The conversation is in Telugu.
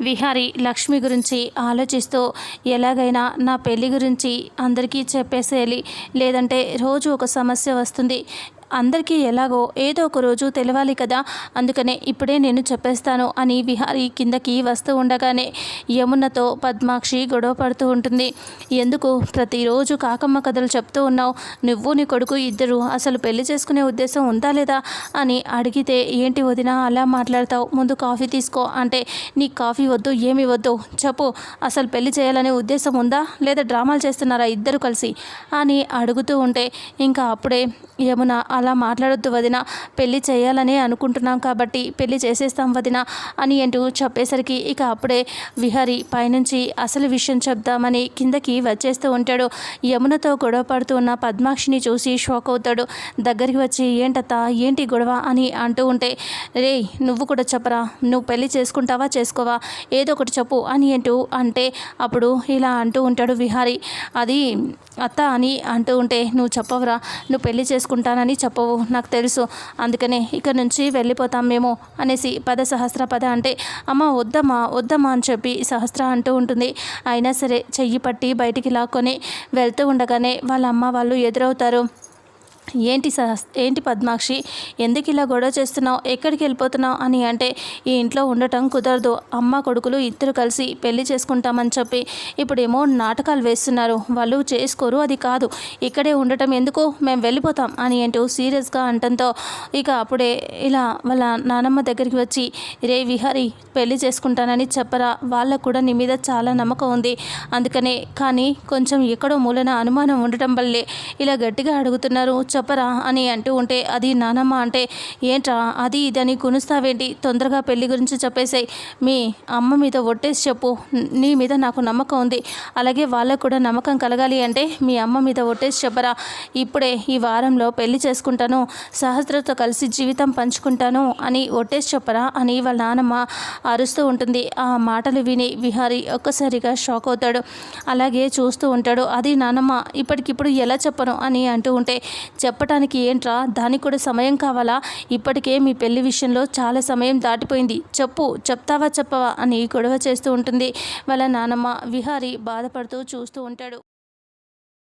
విహారి లక్ష్మి గురించి ఆలోచిస్తూ ఎలాగైనా నా పెళ్లి గురించి అందరికీ చెప్పేసేయాలి, లేదంటే రోజు ఒక సమస్య వస్తుంది, అందరికీ ఎలాగో ఏదో ఒక రోజు తెలవాలి కదా, అందుకనే ఇప్పుడే నేను చెప్పేస్తాను అని విహారి కిందకి వస్తూ ఉండగానే యమునతో పద్మాక్షి గొడవ పడుతూ ఉంటుంది. ఎందుకు ప్రతిరోజు కాకమ్మ కథలు చెప్తూ ఉన్నావు, నువ్వు నీ కొడుకు ఇద్దరు అసలు పెళ్లి చేసుకునే ఉద్దేశం ఉందా లేదా అని అడిగితే, ఏంటి వదిన అలా మాట్లాడతావు, ముందు కాఫీ తీసుకో అంటే, నీకు కాఫీ వద్దు ఏమి వద్దు చెప్పు, అసలు పెళ్లి చేయాలనే ఉద్దేశం ఉందా లేదా డ్రామాలు చేస్తున్నారా ఇద్దరు కలిసి అని అడుగుతూ ఉంటే, ఇంకా అప్పుడే యమున అలా మాట్లాడొద్దు వదిన, పెళ్లి చేయాలని అనుకుంటున్నాం కాబట్టి పెళ్లి చేసేస్తాం వదిన అని అంటూ చెప్పేసరికి ఇక అప్పుడే విహారి పైనుంచి అసలు విషయం చెప్దామని కిందకి వచ్చేస్తూ ఉంటాడు. యమునతో గొడవ పడుతూ ఉన్న పద్మాక్షిని చూసి షాక్ అవుతాడు. దగ్గరికి వచ్చి, ఏంటత్తా ఏంటి గొడవ అని అంటూ ఉంటే, రే నువ్వు కూడా చెప్పరా, నువ్వు పెళ్లి చేసుకుంటావా చేసుకోవా, ఏదో ఒకటి చెప్పు అని అంటూ అంటే, అప్పుడు ఇలా అంటూ ఉంటాడు విహారి, అది అత్త అని అంటూ ఉంటే, నువ్వు చెప్పవరా, నువ్వు పెళ్లి చేసుకుంటానని చెప్పవు నాకు తెలుసు, అందుకనే ఇక్కడ నుంచి వెళ్ళిపోతాం మేము అనేసి పద సహస్ర పద అంటే, అమ్మ వద్దమ్మా వద్దమ్మా అని చెప్పి సహస్ర అంటూ ఉంటుంది. అయినా సరే చెయ్యి పట్టి బయటికి లాక్కొని వెళ్తూ ఉండగానే వాళ్ళ అమ్మ వాళ్ళు ఎదురవుతారు. ఏంటి పద్మాక్షి, ఎందుకు ఇలా గొడవ చేస్తున్నావు, ఎక్కడికి వెళ్ళిపోతున్నావు అని అంటే, ఈ ఇంట్లో ఉండటం కుదరదు, అమ్మ కొడుకులు ఇద్దరు కలిసి పెళ్లి చేసుకుంటామని చెప్పి ఇప్పుడేమో నాటకాలు వేస్తున్నారు, వాళ్ళు చేసుకోరు, అది కాదు, ఇక్కడే ఉండటం ఎందుకు, మేము వెళ్ళిపోతాం అని అంటూ సీరియస్గా అంటంతో ఇక అప్పుడే ఇలా వాళ్ళ నానమ్మ దగ్గరికి వచ్చి, రే విహారి పెళ్లి చేసుకుంటానని చెప్పరా, వాళ్ళకు కూడా నీ మీద చాలా నమ్మకం ఉంది, అందుకనే కానీ కొంచెం ఎక్కడో మూలన అనుమానం ఉండటం వల్లే ఇలా గట్టిగా అడుగుతున్నారు, చెప్పరా అని అంటూ ఉంటే, అది నానమ్మ అంటే, ఏంట్రా అది ఇదని కునుస్తావేంటి, తొందరగా పెళ్లి గురించి చెప్పేసాయి, మీ అమ్మ మీద ఒట్టేసి చెప్పు, నీ మీద నాకు నమ్మకం ఉంది, అలాగే వాళ్ళకు కూడా నమ్మకం కలగాలి అంటే మీ అమ్మ మీద ఒట్టేసి చెప్పరా, ఇప్పుడే ఈ వారంలో పెళ్లి చేసుకుంటాను, సహస్రతో కలిసి జీవితం పంచుకుంటాను అని ఒట్టేసి చెప్పరా అని వాళ్ళ నానమ్మ అరుస్తూ ఉంటుంది. ఆ మాటలు విని విహారి ఒక్కసారిగా షాక్ అవుతాడు. అలాగే చూస్తూ ఉంటాడు. అది నానమ్మ ఇప్పటికిప్పుడు ఎలా చెప్పను అని అంటూ ఉంటే, చెప్పటానికి ఏంట్రా, దానికి కూడా సమయం కావాలా, ఇప్పటికే మీ పెళ్లి విషయంలో చాలా సమయం దాటిపోయింది, చెప్తావా చెప్పవా అని గొడవ చేస్తూ ఉంటుంది వాళ్ళ నానమ్మ. విహారి బాధపడుతూ చూస్తూ ఉంటాడు.